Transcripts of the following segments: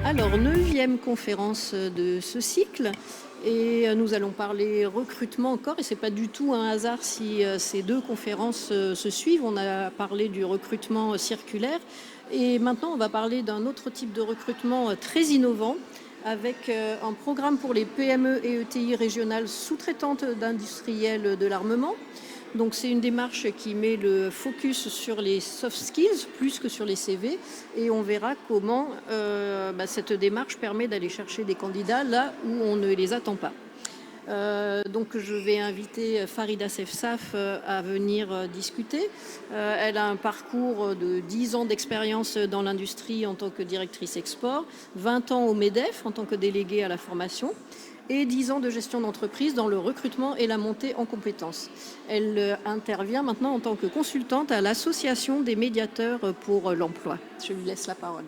Alors, 9e conférence de ce cycle, et nous allons parler recrutement encore, et ce n'est pas du tout un hasard si ces deux conférences se suivent. On a parlé du recrutement circulaire, et maintenant on va parler d'un autre type de recrutement très innovant, avec un programme pour les PME et ETI régionales sous-traitantes d'industriels de l'armement. Donc c'est une démarche qui met le focus sur les soft skills plus que sur les CV, et on verra comment cette démarche permet d'aller chercher des candidats là où on ne les attend pas. Donc je vais inviter Farida Sefsaf à venir discuter. Elle a un parcours de 10 ans d'expérience dans l'industrie en tant que directrice export, 20 ans au MEDEF en tant que déléguée à la formation, et 10 ans de gestion d'entreprise dans le recrutement et la montée en compétences. Elle intervient maintenant en tant que consultante à l'Association des médiateurs pour l'emploi. Je lui laisse la parole.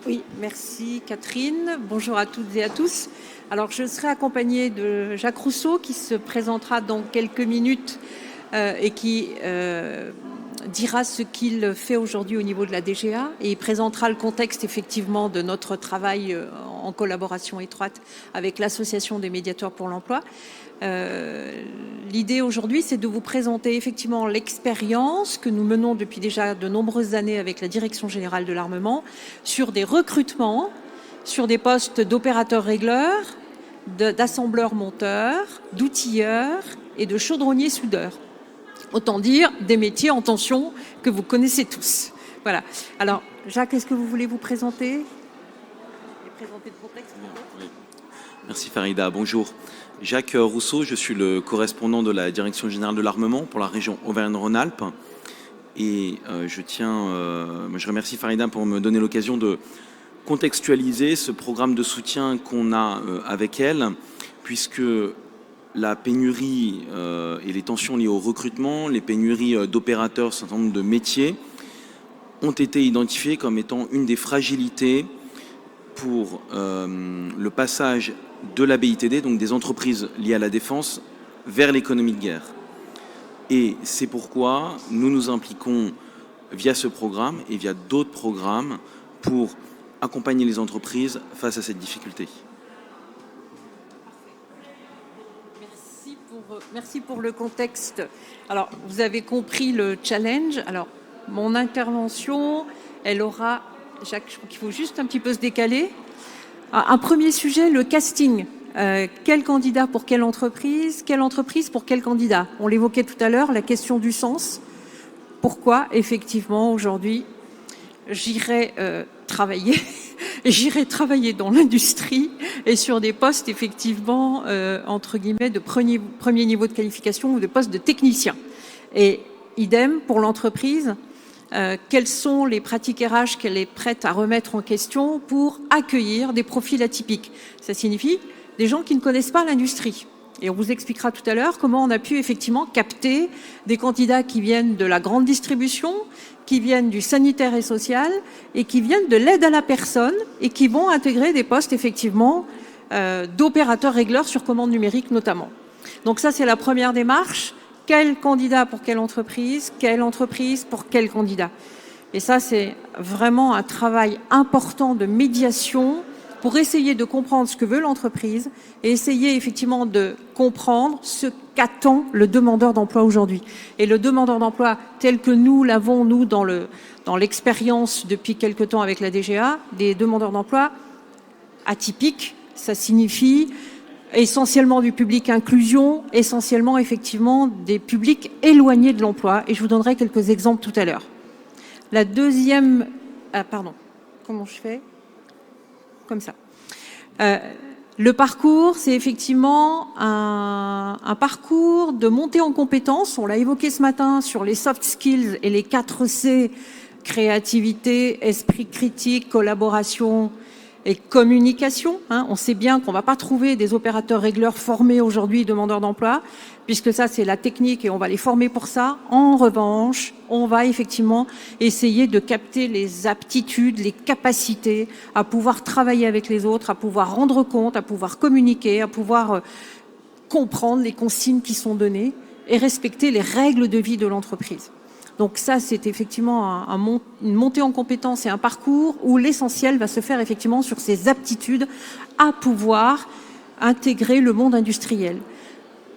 Oui, merci Catherine. Bonjour à toutes et à tous. Alors je serai accompagnée de Jacques Rousseau qui se présentera dans quelques minutes et qui dira ce qu'il fait aujourd'hui au niveau de la DGA, et il présentera le contexte effectivement de notre travail en collaboration étroite avec l'Association des médiateurs pour l'emploi. L'idée aujourd'hui, c'est de vous présenter effectivement l'expérience que nous menons depuis déjà de nombreuses années avec la Direction générale de l'armement sur des recrutements, sur des postes d'opérateurs régleurs, d'assembleurs monteurs, d'outilleurs et de chaudronniers soudeurs. Autant dire des métiers en tension que vous connaissez tous. Voilà. Alors, Jacques, est-ce que vous voulez vous présenter et présenter le contexte? Oui. Merci Farida. Bonjour. Jacques Rousseau, je suis le correspondant de la Direction générale de l'armement pour la région Auvergne-Rhône-Alpes. Et je remercie Farida pour me donner l'occasion de contextualiser ce programme de soutien qu'on a avec elle, puisque la pénurie et les tensions liées au recrutement, les pénuries d'opérateurs, un certain nombre de métiers ont été identifiées comme étant une des fragilités pour le passage de la BITD, donc des entreprises liées à la défense, vers l'économie de guerre. Et c'est pourquoi nous nous impliquons via ce programme et via d'autres programmes pour accompagner les entreprises face à cette difficulté. Merci pour le contexte. Alors, vous avez compris le challenge. Alors, mon intervention, elle aura... Jacques, je crois qu'il faut juste un petit peu se décaler. Un premier sujet, le casting. Quel candidat pour quelle entreprise pour quel candidat? On l'évoquait tout à l'heure, la question du sens. Pourquoi, effectivement, aujourd'hui, j'irai travailler dans l'industrie et sur des postes, effectivement, entre guillemets, de premier niveau de qualification ou de postes de technicien. Et idem pour l'entreprise, quelles sont les pratiques RH qu'elle est prête à remettre en question pour accueillir des profils atypiques. Ça signifie des gens qui ne connaissent pas l'industrie. Et on vous expliquera tout à l'heure comment on a pu effectivement capter des candidats qui viennent de la grande distribution, qui viennent du sanitaire et social, et qui viennent de l'aide à la personne, et qui vont intégrer des postes effectivement d'opérateurs régleurs sur commande numérique notamment. Donc ça, c'est la première démarche. Quel candidat pour quelle entreprise pour quel candidat. Et ça, c'est vraiment un travail important de médiation pour essayer de comprendre ce que veut l'entreprise et essayer effectivement de comprendre ce qu'attend le demandeur d'emploi aujourd'hui. Et le demandeur d'emploi tel que nous l'avons, nous, dans l'expérience depuis quelque temps avec la DGA, des demandeurs d'emploi atypiques, ça signifie essentiellement du public inclusion, essentiellement effectivement des publics éloignés de l'emploi. Et je vous donnerai quelques exemples tout à l'heure. La deuxième... comment je fais? Comme ça. Le parcours, c'est effectivement un parcours de montée en compétences. On l'a évoqué ce matin sur les soft skills et les 4 C, créativité, esprit critique, collaboration et communication. On sait bien qu'on ne va pas trouver des opérateurs régleurs formés aujourd'hui, demandeurs d'emploi, puisque ça, c'est la technique et on va les former pour ça. En revanche, on va effectivement essayer de capter les aptitudes, les capacités à pouvoir travailler avec les autres, à pouvoir rendre compte, à pouvoir communiquer, à pouvoir comprendre les consignes qui sont données et respecter les règles de vie de l'entreprise. Donc ça, c'est effectivement une montée en compétences et un parcours où l'essentiel va se faire effectivement sur ces aptitudes à pouvoir intégrer le monde industriel.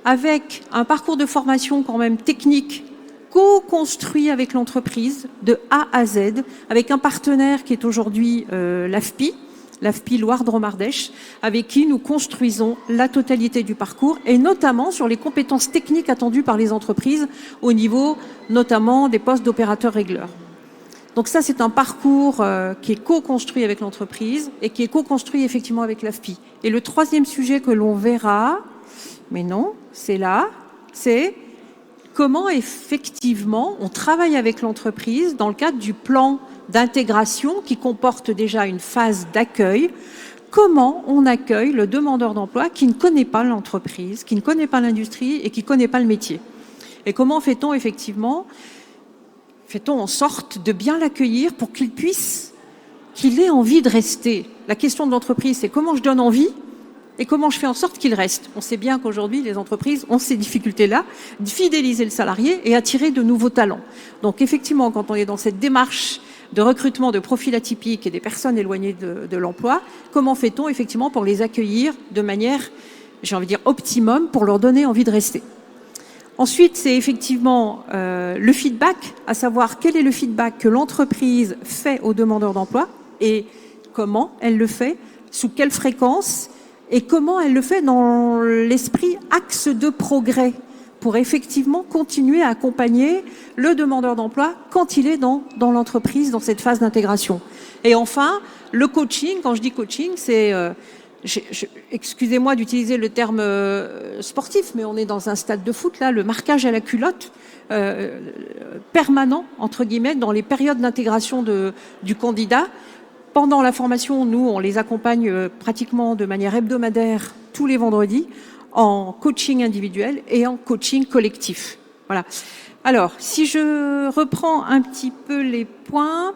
Avec un parcours de formation quand même technique, co-construit avec l'entreprise de A à Z, avec un partenaire qui est aujourd'hui l'AFPI Loire-Drôme-Ardèche, avec qui nous construisons la totalité du parcours, et notamment sur les compétences techniques attendues par les entreprises au niveau notamment des postes d'opérateurs-régleurs. Donc ça, c'est un parcours qui est co-construit avec l'entreprise et qui est co-construit effectivement avec l'AFPI. Et le troisième sujet que l'on verra, mais non, c'est là, c'est comment effectivement on travaille avec l'entreprise dans le cadre du plan d'intégration qui comporte déjà une phase d'accueil. Comment on accueille le demandeur d'emploi qui ne connaît pas l'entreprise, qui ne connaît pas l'industrie et qui ne connaît pas le métier. Et comment fait-on effectivement, fait-on en sorte de bien l'accueillir pour qu'il ait envie de rester. La question de l'entreprise, c'est comment je donne envie et comment je fais en sorte qu'il reste. On sait bien qu'aujourd'hui, les entreprises ont ces difficultés-là, de fidéliser le salarié et attirer de nouveaux talents. Donc effectivement, quand on est dans cette démarche de recrutement de profils atypiques et des personnes éloignées de l'emploi, comment fait-on effectivement pour les accueillir de manière, j'ai envie de dire, optimum pour leur donner envie de rester. Ensuite, c'est effectivement le feedback, à savoir quel est le feedback que l'entreprise fait aux demandeurs d'emploi et comment elle le fait, sous quelle fréquence et comment elle le fait dans l'esprit axe de progrès pour effectivement continuer à accompagner le demandeur d'emploi quand il est dans l'entreprise, dans cette phase d'intégration. Et enfin, le coaching, quand je dis coaching, c'est... excusez-moi d'utiliser le terme sportif, mais on est dans un stade de foot, là, le marquage à la culotte permanent, entre guillemets, dans les périodes d'intégration du candidat. Pendant la formation, nous, on les accompagne pratiquement de manière hebdomadaire tous les vendredis en coaching individuel et en coaching collectif. Voilà. Alors, si je reprends un petit peu les points,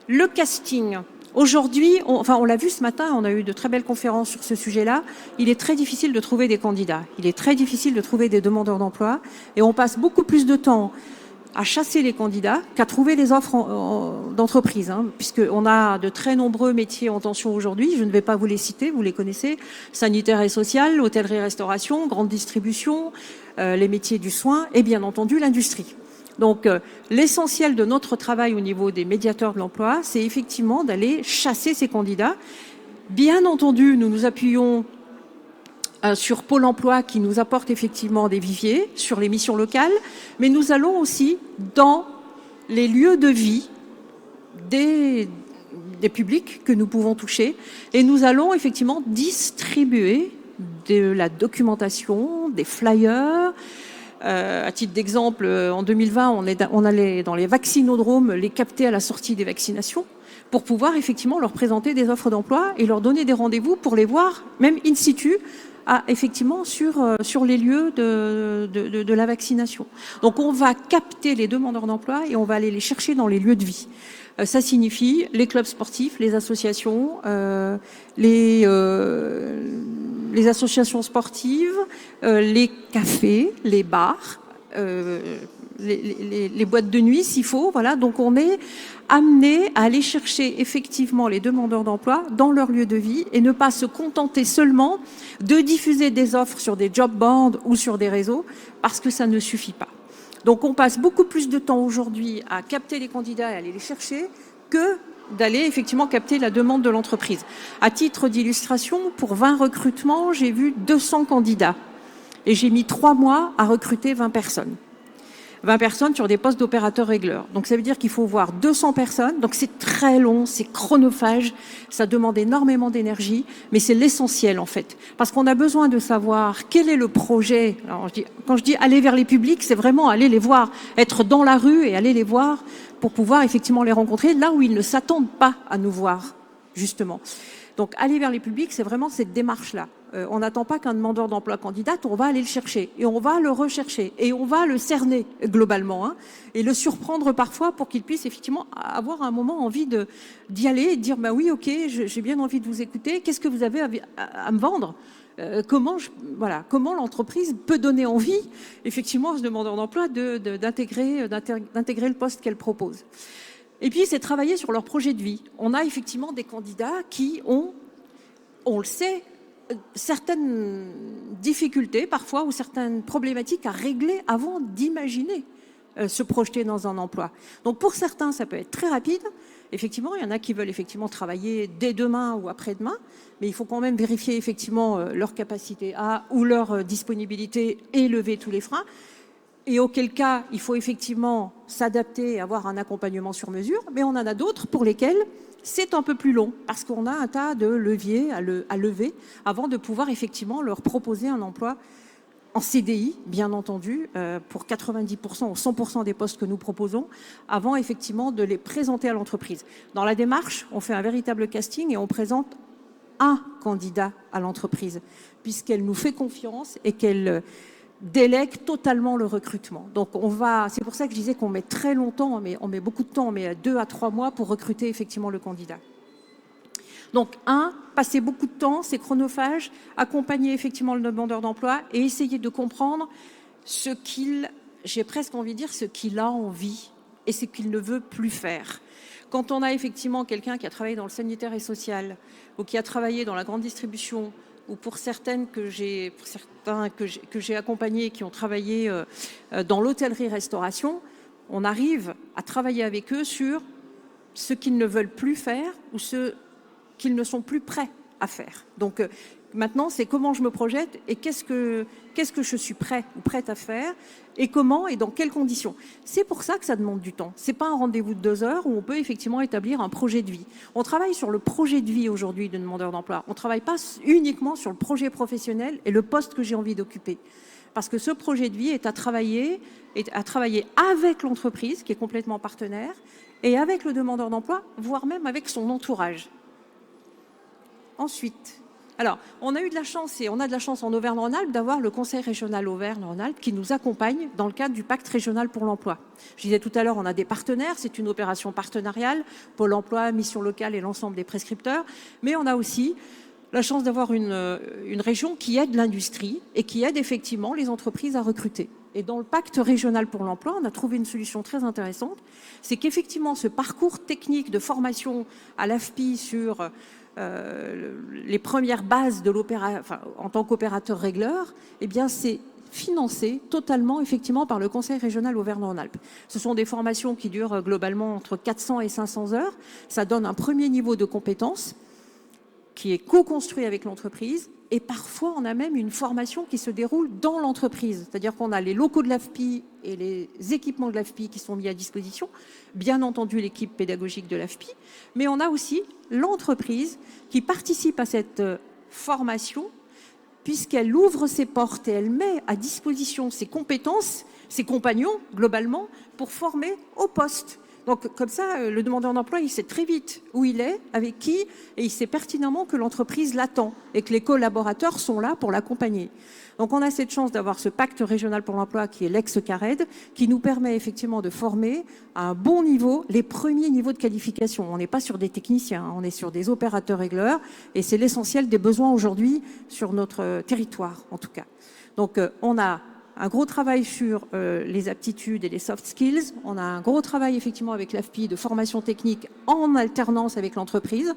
le casting. Aujourd'hui, on l'a vu ce matin, on a eu de très belles conférences sur ce sujet-là. Il est très difficile de trouver des candidats. Il est très difficile de trouver des demandeurs d'emploi. Et on passe beaucoup plus de temps à chasser les candidats qu'à trouver les offres d'entreprise, puisqu'on a de très nombreux métiers en tension aujourd'hui. Je ne vais pas vous les citer, vous les connaissez. Sanitaire et social, hôtellerie-restauration, grande distribution, les métiers du soin et bien entendu l'industrie. Donc, l'essentiel de notre travail au niveau des médiateurs de l'emploi, c'est effectivement d'aller chasser ces candidats. Bien entendu, nous nous appuyons sur Pôle emploi qui nous apporte effectivement des viviers sur les missions locales, mais nous allons aussi dans les lieux de vie des publics que nous pouvons toucher et nous allons effectivement distribuer de la documentation, des flyers. À titre d'exemple, en 2020, on allait dans les vaccinodromes les capter à la sortie des vaccinations pour pouvoir effectivement leur présenter des offres d'emploi et leur donner des rendez-vous pour les voir, même in situ, effectivement sur les lieux de la vaccination. Donc on va capter les demandeurs d'emploi et on va aller les chercher dans les lieux de vie. Ça signifie les clubs sportifs, les associations, les associations sportives, les cafés, les bars, les boîtes de nuit s'il faut. Voilà. Donc on est amené à aller chercher effectivement les demandeurs d'emploi dans leur lieu de vie et ne pas se contenter seulement de diffuser des offres sur des job boards ou sur des réseaux parce que ça ne suffit pas. Donc on passe beaucoup plus de temps aujourd'hui à capter les candidats et aller les chercher que d'aller effectivement capter la demande de l'entreprise. À titre d'illustration, pour 20 recrutements, j'ai vu 200 candidats et j'ai mis 3 mois à recruter 20 personnes. 20 personnes sur des postes d'opérateurs-régleurs. Donc ça veut dire qu'il faut voir 200 personnes. Donc c'est très long, c'est chronophage, ça demande énormément d'énergie, mais c'est l'essentiel en fait. Parce qu'on a besoin de savoir quel est le projet. Alors, quand je dis aller vers les publics, c'est vraiment aller les voir, être dans la rue et aller les voir pour pouvoir effectivement les rencontrer là où ils ne s'attendent pas à nous voir, justement. Donc aller vers les publics, c'est vraiment cette démarche-là. On n'attend pas qu'un demandeur d'emploi candidate, on va aller le chercher et on va le rechercher et on va le cerner globalement et le surprendre parfois pour qu'il puisse effectivement avoir un moment envie d'y aller et de dire bah oui ok j'ai bien envie de vous écouter, qu'est-ce que vous avez à me vendre? comment l'entreprise peut donner envie, effectivement, à ce demandeur d'emploi d'intégrer le poste qu'elle propose. Et puis, c'est travailler sur leur projet de vie. On a effectivement des candidats qui ont, on le sait, certaines difficultés parfois ou certaines problématiques à régler avant d'imaginer se projeter dans un emploi. Donc pour certains, ça peut être très rapide. Effectivement, il y en a qui veulent effectivement travailler dès demain ou après-demain, mais il faut quand même vérifier effectivement leur capacité ou leur disponibilité et lever tous les freins. Et auquel cas, il faut effectivement s'adapter et avoir un accompagnement sur mesure, mais on en a d'autres pour lesquels c'est un peu plus long, parce qu'on a un tas de leviers à lever avant de pouvoir effectivement leur proposer un emploi en CDI, bien entendu, pour 90% ou 100% des postes que nous proposons, avant effectivement de les présenter à l'entreprise. Dans la démarche, on fait un véritable casting et on présente un candidat à l'entreprise, puisqu'elle nous fait confiance et qu'elle délègue totalement le recrutement. Donc c'est pour ça que je disais qu'on met très longtemps, on met beaucoup de temps, on met 2 à 3 mois pour recruter effectivement le candidat. Donc passer beaucoup de temps, c'est chronophage, accompagner effectivement le demandeur d'emploi et essayer de comprendre j'ai presque envie de dire ce qu'il a envie et ce qu'il ne veut plus faire. Quand on a effectivement quelqu'un qui a travaillé dans le sanitaire et social ou qui a travaillé dans la grande distribution, ou pour certains que j'ai accompagnés qui ont travaillé dans l'hôtellerie-restauration, on arrive à travailler avec eux sur ce qu'ils ne veulent plus faire ou ce qu'ils ne sont plus prêts à faire. Donc maintenant, c'est comment je me projette et qu'est-ce que je suis prêt ou prête à faire et comment et dans quelles conditions. C'est pour ça que ça demande du temps. C'est pas un rendez-vous de 2 heures où on peut effectivement établir un projet de vie. On travaille sur le projet de vie aujourd'hui de demandeur d'emploi. On travaille pas uniquement sur le projet professionnel et le poste que j'ai envie d'occuper. Parce que ce projet de vie est à travailler avec l'entreprise qui est complètement partenaire et avec le demandeur d'emploi, voire même avec son entourage. Ensuite, alors, on a de la chance en Auvergne-Rhône-Alpes d'avoir le Conseil régional Auvergne-Rhône-Alpes qui nous accompagne dans le cadre du pacte régional pour l'emploi. Je disais tout à l'heure, on a des partenaires, c'est une opération partenariale, Pôle emploi, Mission locale et l'ensemble des prescripteurs, mais on a aussi la chance d'avoir une région qui aide l'industrie et qui aide effectivement les entreprises à recruter. Et dans le pacte régional pour l'emploi, on a trouvé une solution très intéressante, c'est qu'effectivement ce parcours technique de formation à l'AFPI sur les premières bases de en tant qu'opérateur régleur, eh bien c'est financé totalement effectivement par le Conseil régional Auvergne-Rhône-Alpes. Ce sont des formations qui durent globalement entre 400 et 500 heures. Ça donne un premier niveau de compétences qui est co-construit avec l'entreprise et parfois on a même une formation qui se déroule dans l'entreprise. C'est-à-dire qu'on a les locaux de l'AFPI et les équipements de l'AFPI qui sont mis à disposition, bien entendu l'équipe pédagogique de l'AFPI, mais on a aussi l'entreprise qui participe à cette formation puisqu'elle ouvre ses portes et elle met à disposition ses compétences, ses compagnons globalement, pour former au poste. Donc comme ça, le demandeur d'emploi, il sait très vite où il est, avec qui, et il sait pertinemment que l'entreprise l'attend et que les collaborateurs sont là pour l'accompagner. Donc on a cette chance d'avoir ce pacte régional pour l'emploi qui est l'ex-CARED, qui nous permet effectivement de former à un bon niveau les premiers niveaux de qualification. On n'est pas sur des techniciens, on est sur des opérateurs régleurs, et c'est l'essentiel des besoins aujourd'hui sur notre territoire en tout cas. Donc on a un gros travail sur les aptitudes et les soft skills. On a un gros travail effectivement avec l'AFPI de formation technique en alternance avec l'entreprise.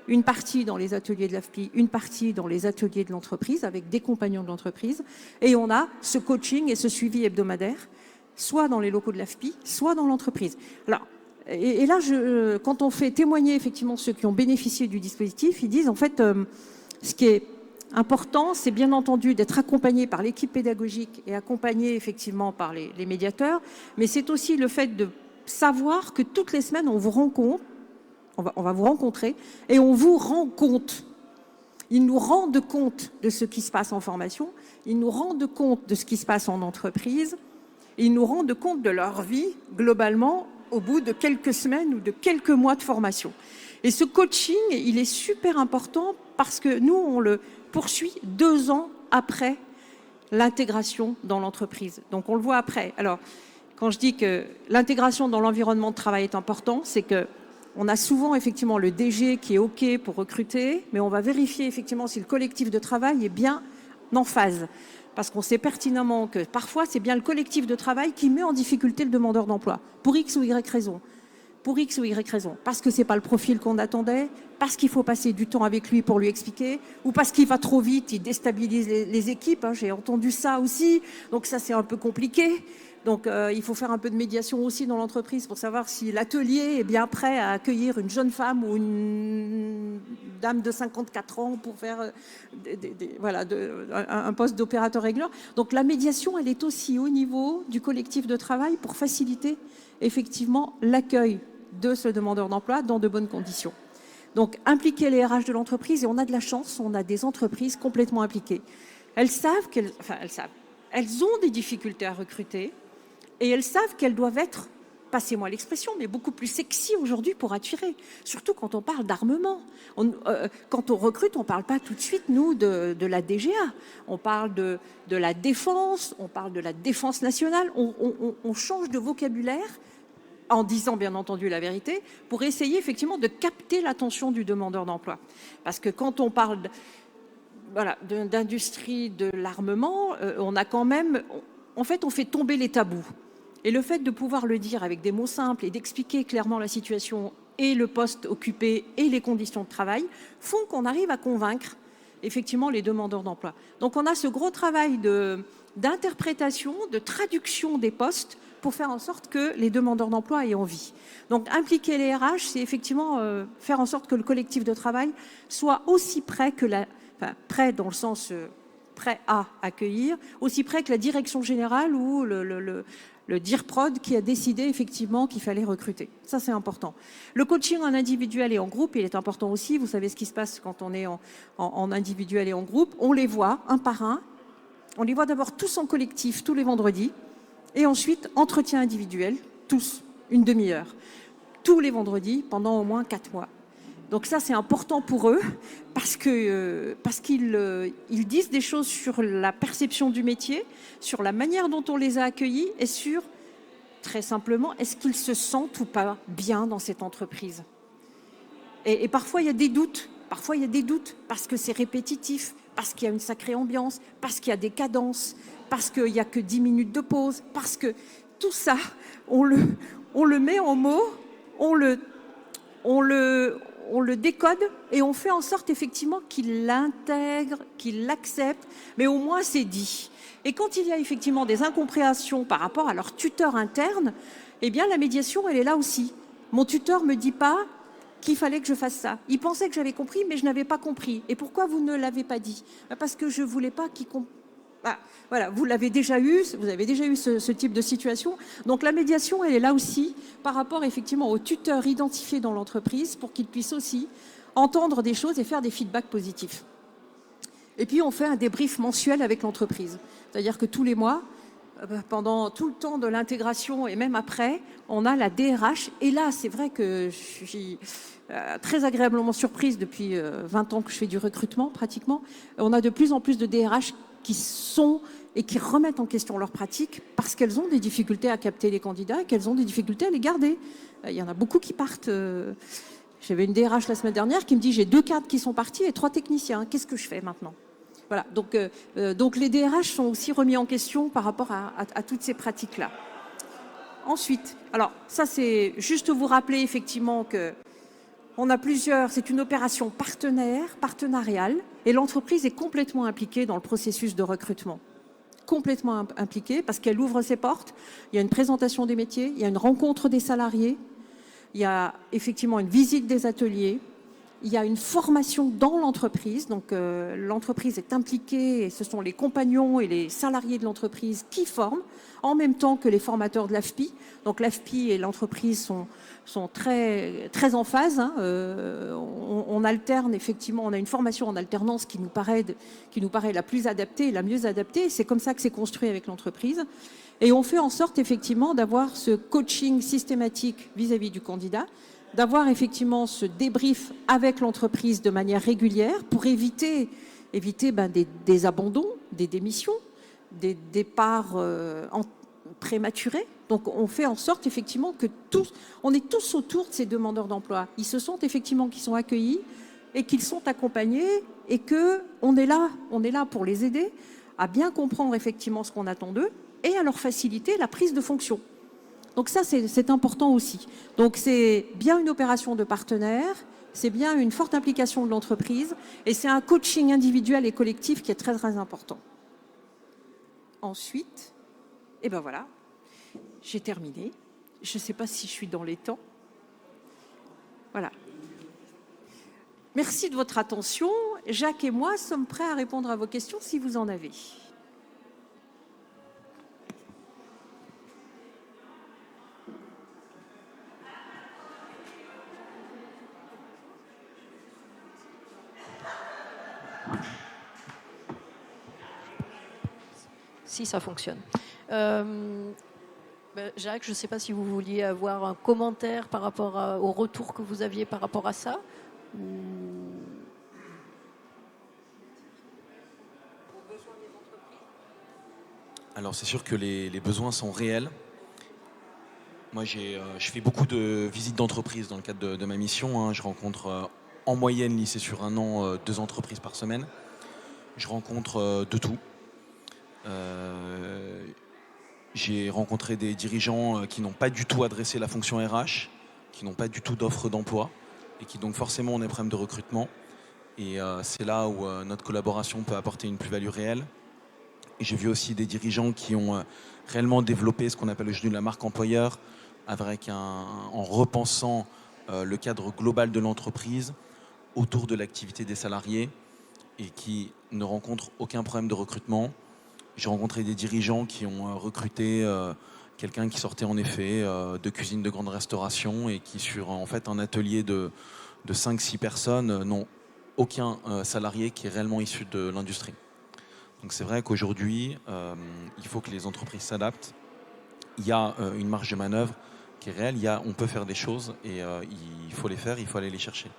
Une partie dans les ateliers de l'AFPI, une partie dans les ateliers de l'entreprise avec des compagnons de l'entreprise. Et on a ce coaching et ce suivi hebdomadaire, soit dans les locaux de l'AFPI, soit dans l'entreprise. Alors, et là, quand on fait témoigner effectivement ceux qui ont bénéficié du dispositif, ils disent en fait, ce qui est important, c'est bien entendu d'être accompagné par l'équipe pédagogique et accompagné effectivement par les médiateurs, mais c'est aussi le fait de savoir que toutes les semaines, on vous rencontre, on va vous rencontrer et on vous rend compte. Ils nous rendent compte de ce qui se passe en formation, ils nous rendent compte de ce qui se passe en entreprise, ils nous rendent compte de leur vie globalement au bout de quelques semaines ou de quelques mois de formation. Et ce coaching, il est super important parce que nous, on le poursuit 2 ans après l'intégration dans l'entreprise. Donc on le voit après. Alors, quand je dis que l'intégration dans l'environnement de travail est important, c'est que On a souvent effectivement le DG qui est OK pour recruter, mais on va vérifier effectivement si le collectif de travail est bien en phase. Parce qu'on sait pertinemment que parfois c'est bien le collectif de travail qui met en difficulté le demandeur d'emploi, pour X ou Y raison. Pour X ou Y raison. Parce que c'est pas le profil qu'on attendait, parce qu'il faut passer du temps avec lui pour lui expliquer, ou parce qu'il va trop vite, il déstabilise les équipes. Hein, j'ai entendu ça aussi. Donc ça, c'est un peu compliqué. Donc il faut faire un peu de médiation aussi dans l'entreprise pour savoir si l'atelier est bien prêt à accueillir une jeune femme ou une dame de 54 ans pour faire un poste d'opérateur régleur. Donc la médiation, elle est aussi au niveau du collectif de travail pour faciliter effectivement l'accueil de ce demandeur d'emploi dans de bonnes conditions. Donc impliquer les RH de l'entreprise, et on a de la chance, on a des entreprises complètement impliquées. Elles ont des difficultés à recruter, et elles savent qu'elles doivent être, passez-moi l'expression, mais beaucoup plus sexy aujourd'hui pour attirer. Surtout quand on parle d'armement. Quand on recrute, on ne parle pas tout de suite, nous, de la DGA. On parle de la défense, on parle de la défense nationale. On change de vocabulaire en disant bien entendu la vérité, pour essayer effectivement de capter l'attention du demandeur d'emploi. Parce que quand on parle d'industrie de l'armement, on a quand même... En fait, on fait tomber les tabous. Et le fait de pouvoir le dire avec des mots simples et d'expliquer clairement la situation et le poste occupé et les conditions de travail font qu'on arrive à convaincre effectivement les demandeurs d'emploi. Donc on a ce gros travail d'interprétation, de traduction des postes pour faire en sorte que les demandeurs d'emploi aient envie. Donc impliquer les RH, c'est effectivement faire en sorte que le collectif de travail soit aussi prêt que prêt dans le sens prêt à accueillir, aussi prêt que la direction générale ou le DIRPROD qui a décidé effectivement qu'il fallait recruter. Ça, c'est important. Le coaching en individuel et en groupe, il est important aussi. Vous savez ce qui se passe quand on est en individuel et en groupe. On les voit un par un. On les voit d'abord tous en collectif, tous les vendredis. Et ensuite, entretien individuel, tous, une demi-heure. Tous les vendredis, pendant au moins 4 mois. Donc ça, c'est important pour eux parce qu'ils disent des choses sur la perception du métier, sur la manière dont on les a accueillis et sur, très simplement, est-ce qu'ils se sentent ou pas bien dans cette entreprise. Et parfois, il y a des doutes. Parfois, il y a des doutes parce que c'est répétitif, parce qu'il y a une sacrée ambiance, parce qu'il y a des cadences, parce qu'il n'y a que 10 minutes de pause, parce que tout ça, on le met en mots, on le décode et on fait en sorte effectivement qu'il l'intègre, qu'il l'accepte, mais au moins c'est dit. Et quand il y a effectivement des incompréhensions par rapport à leur tuteur interne, eh bien la médiation, elle est là aussi. Mon tuteur me dit pas qu'il fallait que je fasse ça. Il pensait que j'avais compris, mais je n'avais pas compris. Et pourquoi vous ne l'avez pas dit? Parce que je voulais pas qu'il comprenne. Ah, voilà, vous avez déjà eu ce type de situation. Donc la médiation, elle est là aussi par rapport effectivement aux tuteurs identifiés dans l'entreprise pour qu'ils puissent aussi entendre des choses et faire des feedbacks positifs. Et puis on fait un débrief mensuel avec l'entreprise. C'est-à-dire que tous les mois, pendant tout le temps de l'intégration et même après, on a la DRH. Et là, c'est vrai que je suis très agréablement surprise depuis 20 ans que je fais du recrutement pratiquement. On a de plus en plus de DRH qui sont et qui remettent en question leur pratique parce qu'elles ont des difficultés à capter les candidats et qu'elles ont des difficultés à les garder. Il y en a beaucoup qui partent. J'avais une DRH la semaine dernière qui me dit « j'ai 2 cadres qui sont partis et 3 techniciens. Qu'est-ce que je fais maintenant ?» Voilà, donc les DRH sont aussi remis en question par rapport à toutes ces pratiques-là. Ensuite, alors ça c'est juste vous rappeler effectivement que on a c'est une opération partenariale, et l'entreprise est complètement impliquée dans le processus de recrutement. Complètement impliquée parce qu'elle ouvre ses portes, il y a une présentation des métiers, il y a une rencontre des salariés, il y a effectivement une visite des ateliers, il y a une formation dans l'entreprise, donc l'entreprise est impliquée et ce sont les compagnons et les salariés de l'entreprise qui forment, en même temps que les formateurs de l'AFPI. Donc l'AFPI et l'entreprise sont très, très en phase. Hein. On alterne effectivement, on a une formation en alternance qui nous paraît la plus adaptée et la mieux adaptée. C'est comme ça que c'est construit avec l'entreprise. Et on fait en sorte effectivement d'avoir ce coaching systématique vis-à-vis du candidat, d'avoir effectivement ce débrief avec l'entreprise de manière régulière pour éviter des abandons, des démissions, des départs prématuré. Donc on fait en sorte effectivement que on est tous autour de ces demandeurs d'emploi. Ils se sentent effectivement qu'ils sont accueillis et qu'ils sont accompagnés et qu'on est là pour les aider à bien comprendre effectivement ce qu'on attend d'eux et à leur faciliter la prise de fonction. Donc ça, c'est important aussi. Donc c'est bien une opération de partenaire, c'est bien une forte implication de l'entreprise et c'est un coaching individuel et collectif qui est très très important. Ensuite, et ben voilà, j'ai terminé. Je ne sais pas si je suis dans les temps. Voilà. Merci de votre attention. Jacques et moi sommes prêts à répondre à vos questions si vous en avez. Si ça fonctionne. Jacques, je ne sais pas si vous vouliez avoir un commentaire par rapport au retour que vous aviez par rapport à ça. Alors c'est sûr que les besoins sont réels. Moi je fais beaucoup de visites d'entreprise dans le cadre de ma mission, hein. Je rencontre en moyenne, lycée sur un an, 2 entreprises par semaine. Je rencontre de tout. J'ai rencontré des dirigeants qui n'ont pas du tout adressé la fonction RH, qui n'ont pas du tout d'offre d'emploi et qui donc forcément ont des problèmes de recrutement. Et c'est là où notre collaboration peut apporter une plus-value réelle. Et j'ai vu aussi des dirigeants qui ont réellement développé ce qu'on appelle aujourd'hui la marque employeur, en repensant le cadre global de l'entreprise autour de l'activité des salariés et qui ne rencontrent aucun problème de recrutement. J'ai rencontré des dirigeants qui ont recruté quelqu'un qui sortait en effet de cuisine de grande restauration et qui sur en fait un atelier de 5-6 personnes n'ont aucun salarié qui est réellement issu de l'industrie. Donc c'est vrai qu'aujourd'hui, il faut que les entreprises s'adaptent. Il y a une marge de manœuvre qui est réelle, on peut faire des choses et il faut les faire, il faut aller les chercher.